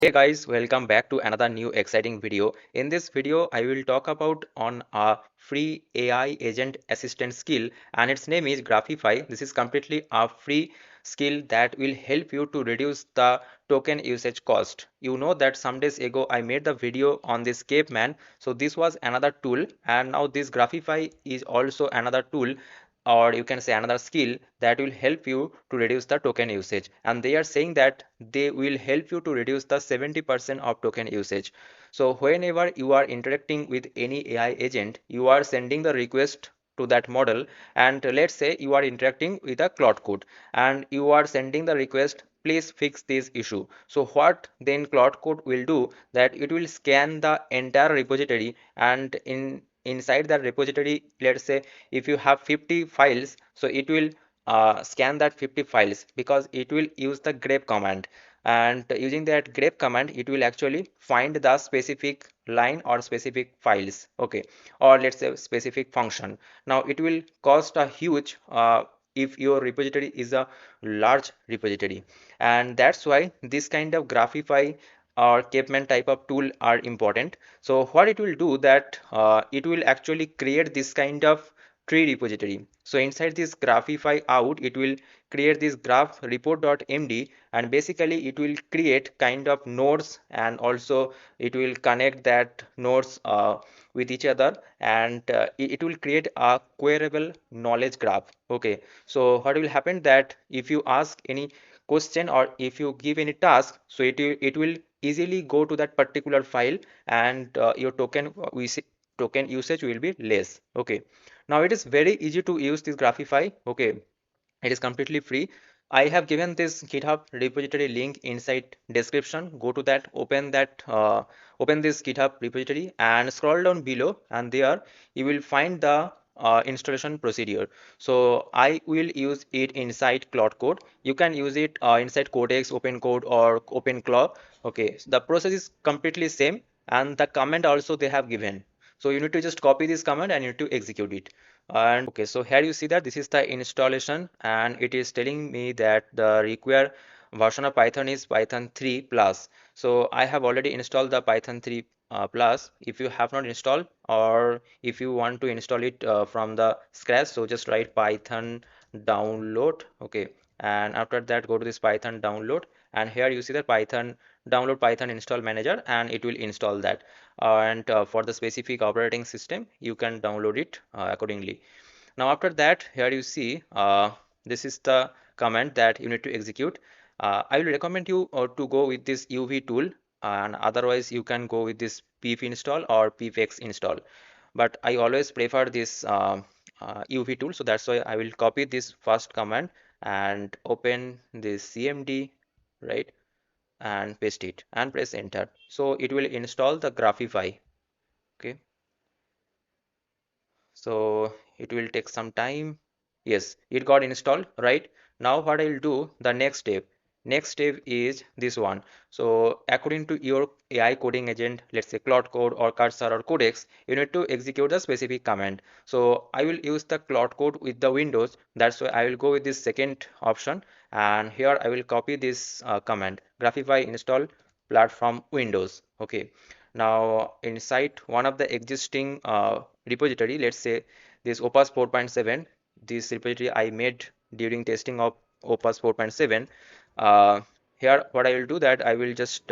Hey guys, welcome back to another new exciting video. In this video, I will talk about on a free AI agent assistant skill and its name is Graphify. This is completely a free skill that will help you to reduce the token usage cost. You know that some days ago I made the video on this caveman. So this was another tool and now this Graphify is also another tool or you can say another skill that will help you to reduce the token usage, and they are saying that they will help you to reduce the 70% of token usage. So whenever you are interacting with any AI agent, you are sending the request to that model, and let's say you are interacting with a cloud code and you are sending the request, please fix this issue. So what then cloud code will do that it will scan the entire repository, and inside that repository, let's say if you have 50 files, so it will scan that 50 files because it will use the grep command, and using that grep command it will actually find the specific line or specific files, okay, or let's say specific function. Now it will cost a huge if your repository is a large repository, and that's why this kind of Graphify or caveman type of tool are important. So what it will do that it will actually create this kind of tree repository. So inside this Graphify out, it will create this graph report.md, and basically it will create kind of nodes, and also it will connect that nodes with each other, and it will create a queryable knowledge graph. Okay, so what will happen that if you ask any question or if you give any task, so it will easily go to that particular file, and your token usage will be less. Okay, now it is very easy to use this Graphify. Okay, it is completely free. I have given this GitHub repository link inside description. Go to that, open this GitHub repository and scroll down below, and there you will find the installation procedure. So I will use it inside Cloud Code. You can use it inside Codex, OpenCode, or OpenClaw. Okay, so the process is completely same, and the command also they have given. So you need to just copy this command and you need to execute it. And okay, so here you see that this is the installation, and it is telling me that the required version of Python is Python 3 plus. So I have already installed the Python 3 plus. If you have not installed, or if you want to install it from the scratch, so just write Python download. Okay, and after that go to this Python download, and here you see that Python download Python install manager, and it will install that. And for the specific operating system you can download it accordingly. Now after that, here you see this is the command that you need to execute. I will recommend you to go with this UV tool, and otherwise you can go with this pip install or pipx install, but I always prefer this UV tool. So that's why I will copy this first command and open this CMD, right, and paste it and press enter. So it will install the Graphify. Okay, so it will take some time. Yes, it got installed, right? Now what I'll do, the next step is this one. So according to your AI coding agent, let's say Cloud Code or Cursor or Codex, you need to execute the specific command. So I will use the Cloud Code with the Windows. That's why I will go with this second option, and here I will copy this command Graphify install platform Windows. Okay, now inside one of the existing repository, let's say this Opus 4.7, this repository I made during testing of Opus 4.7. uh, Here what I will do that I will just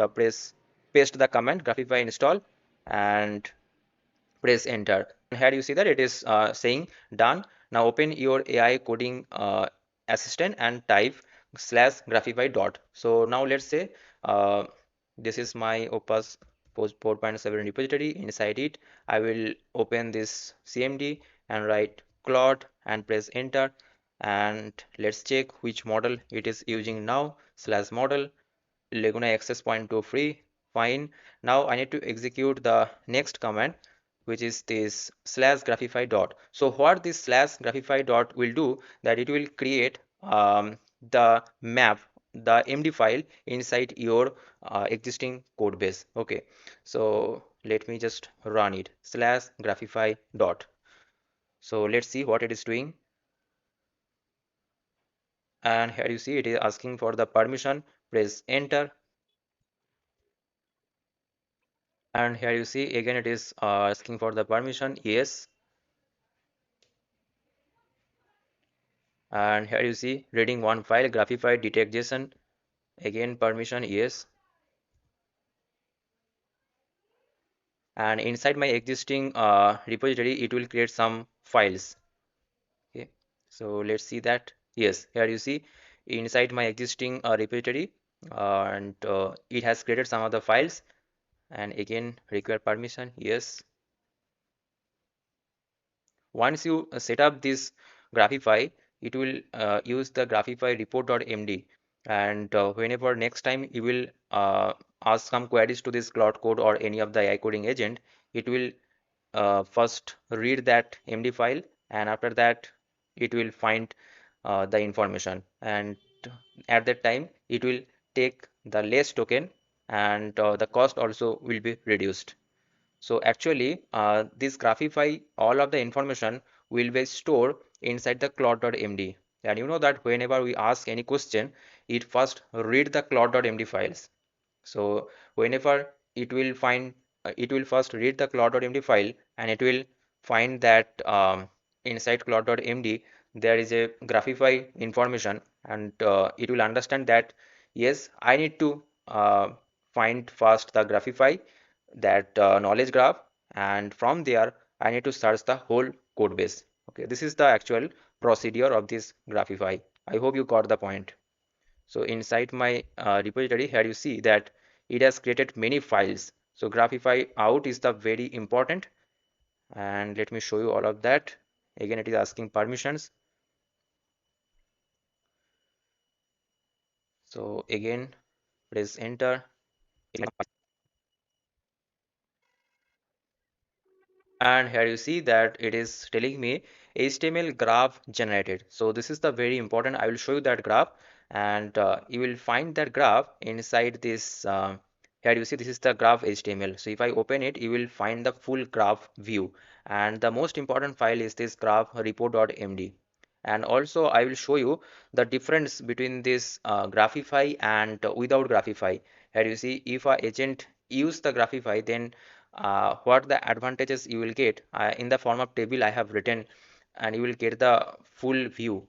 paste the command Graphify install and press enter. And here you see that it is saying done. Now open your AI coding assistant and type slash Graphify dot. So now let's say uh, this is my Opus post 4.7 repository. Inside it I will open this CMD and write Claude and press enter, and let's check which model it is using now. Slash model Laguna access point to free, fine. Now I need to execute the next command, which is this slash Graphify dot. So what this slash Graphify dot will do that it will create the map, the MD file inside your existing code base. Okay, so let me just run it slash Graphify dot. So let's see what it is doing. And here you see it is asking for the permission. Press enter. And here you see again it is asking for the permission, yes. And here you see reading one file, Graphify detect JSON, again permission, yes. And inside my existing repository it will create some files. Okay, so let's see that. Yes, here you see inside my existing repository, and it has created some of the files. And again require permission, yes. Once you set up this Graphify, it will use the Graphify report.md, and whenever next time you will ask some queries to this Cloud Code or any of the AI coding agent, it will first read that MD file, and after that it will find the information, and at that time it will take the less token, and the cost also will be reduced. So actually, this Graphify, all of the information will be stored inside the cloud.md. And you know that whenever we ask any question, it first read the cloud.md files. So whenever it will first read the cloud.md file, and it will find that inside cloud.md there is a Graphify information, and it will understand that yes, I need to find first the Graphify, that knowledge graph, and from there I need to search the whole code base. Okay, this is the actual procedure of this Graphify. I hope you got the point. So inside my repository here you see that it has created many files. So Graphify out is the very important, and let me show you all of that. Again it is asking permissions. So again press enter. And here you see that it is telling me HTML graph generated. So this is the very important. I will show you that graph, and you will find that graph inside this. Here you see this is the graph HTML. So if I open it, you will find the full graph view. And the most important file is this graph report.md. And also I will show you the difference between this Graphify and without Graphify. Here you see if a agent use the Graphify, then what the advantages you will get in the form of table I have written, and you will get the full view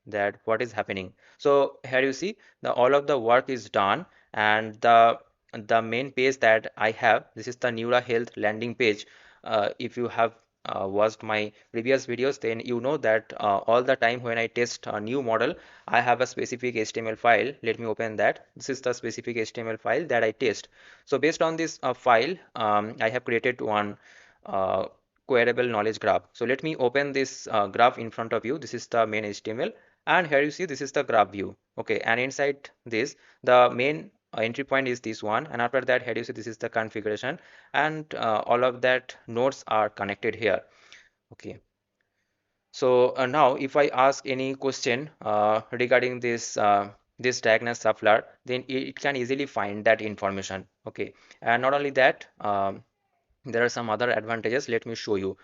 that what is happening. So here you see the all of the work is done, and the main page that I have, this is the Neura Health landing page. If you have watched my previous videos, then you know that all the time when I test a new model, I have a specific HTML file. Let me open that. This is the specific HTML file that I test. So based on this file, I have created one uh, queryable knowledge graph. So let me open this graph in front of you. This is the main HTML, and here you see this is the graph view. Okay, and inside this the main entry point is this one, and after that here you see this is the configuration, and all of that nodes are connected here. Okay, so now if I ask any question regarding this diagnosis suppler, then it can easily find that information. Okay, and not only that, there are some other advantages. Let me show you.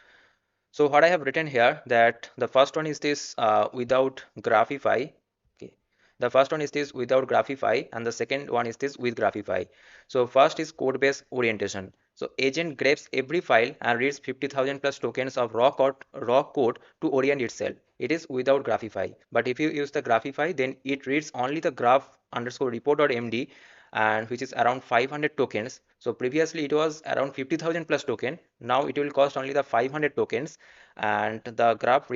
So what I have written here, that the first one is this without Graphify. Okay. The first one is this without Graphify, and the second one is this with Graphify. So first is code base orientation. So agent grabs every file and reads 50,000 plus tokens of raw code to orient itself. It is without Graphify. But if you use the Graphify, then it reads only the graph underscore report.md, and which is around 500 tokens. So previously it was around 50,000 plus token. Now it will cost only the 500 tokens, and the graph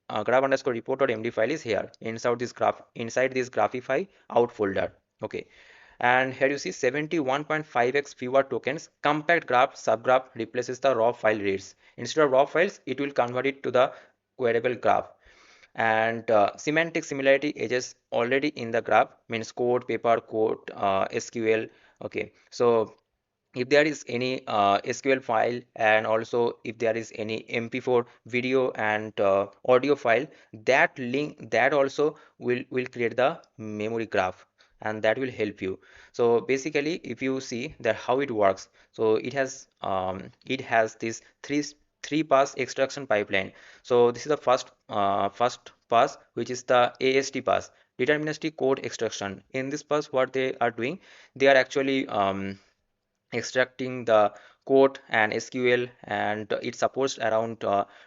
underscore report.md file is here inside this Graphify out folder. Okay, and here you see 71.5x fewer tokens. Compact graph subgraph replaces the raw file reads. Instead of raw files, it will convert it to the queryable graph. And semantic similarity is already in the graph, means code paper code, SQL. Okay, so if there is any SQL file, and also if there is any MP4 video and audio file, that link that also will create the memory graph, and that will help you. So basically if you see that how it works, so it has this three pass extraction pipeline. So this is the first pass, which is the AST pass, deterministic code extraction. In this pass what they are doing, they are actually extracting the code and SQL, and it supports around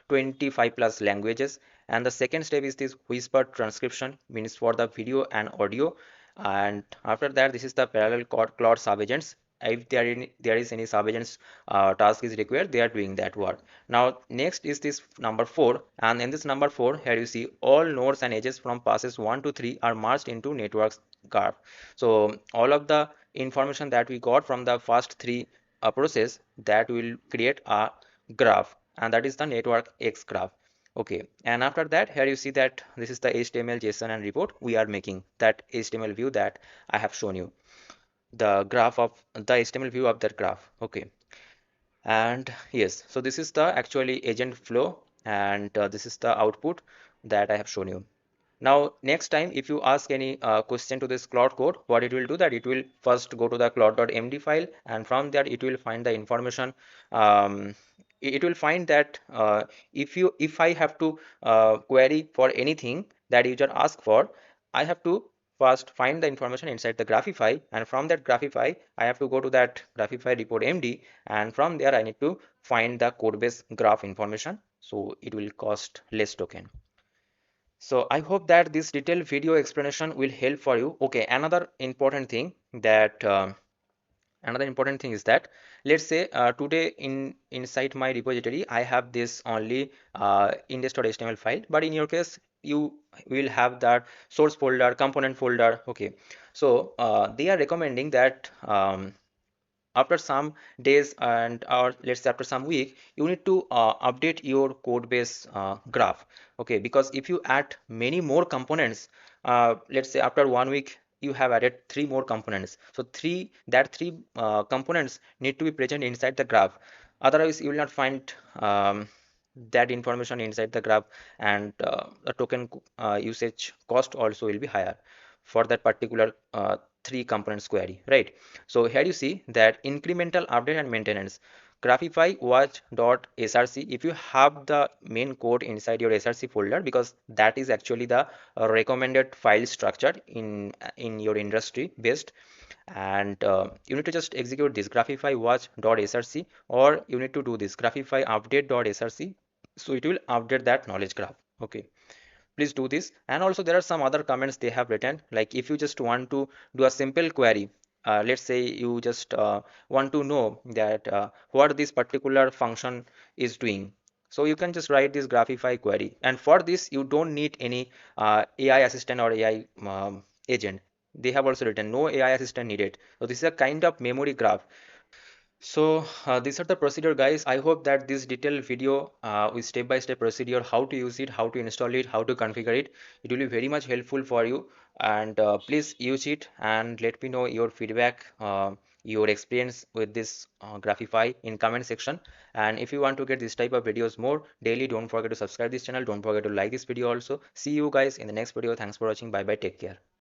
25 plus languages. And the second step is this whisper transcription, means for the video and audio. And after that, this is the parallel cloud subagents. If there is any subagents task is required, they are doing that work. Now next is this number 4, and in this number 4, here you see all nodes and edges from passes 1 to 3 are merged into networks graph. So all of the information that we got from the first three process, that will create a graph, and that is the network X graph. Okay, and after that, here you see that this is the HTML, JSON, and report we are making, that HTML view that I have shown you, the graph of the HTML view of that graph. Okay, and yes, so this is the actually agent flow, and this is the output that I have shown you. Now, next time, if you ask any question to this Cloud Code, what it will do, that it will first go to the cloud.md file, and from there it will find the information. Um, it will find that if I have to query for anything that user ask for, I have to first find the information inside the Graphify, and from that Graphify, I have to go to that Graphify report MD, and from there I need to find the code base graph information. So it will cost less token. So I hope that this detailed video explanation will help for you. Okay, another important thing is that, let's say today inside my repository I have this only index.html file, but in your case you will have that source folder, component folder. Okay, so they are recommending that after some days, and or let's say after some week, you need to update your code base graph. Okay, because if you add many more components, let's say after 1 week you have added three more components, so three components need to be present inside the graph, otherwise you will not find that information inside the graph, and the token usage cost also will be higher for that particular three components query, right? So here you see that incremental update and maintenance. Graphify watch.src. If you have the main code inside your src folder, because that is actually the recommended file structure in your industry based, and you need to just execute this Graphify watch.src, or you need to do this Graphify update.src. So it will update that knowledge graph. Okay, please do this. And also there are some other comments they have written, like if you just want to do a simple query, let's say you just want to know that what this particular function is doing, so you can just write this Graphify query, and for this you don't need any AI assistant or AI agent. They have also written no AI assistant needed, so this is a kind of memory graph. So these are the procedure, guys. I hope that this detailed video with step-by-step procedure, how to use it, how to install it, how to configure it, it will be very much helpful for you. And please use it and let me know your feedback, your experience with this Graphify in comment section. And if you want to get this type of videos more daily, don't forget to subscribe this channel. Don't forget to like this video also. See you guys in the next video. Thanks for watching. Bye bye. Take care.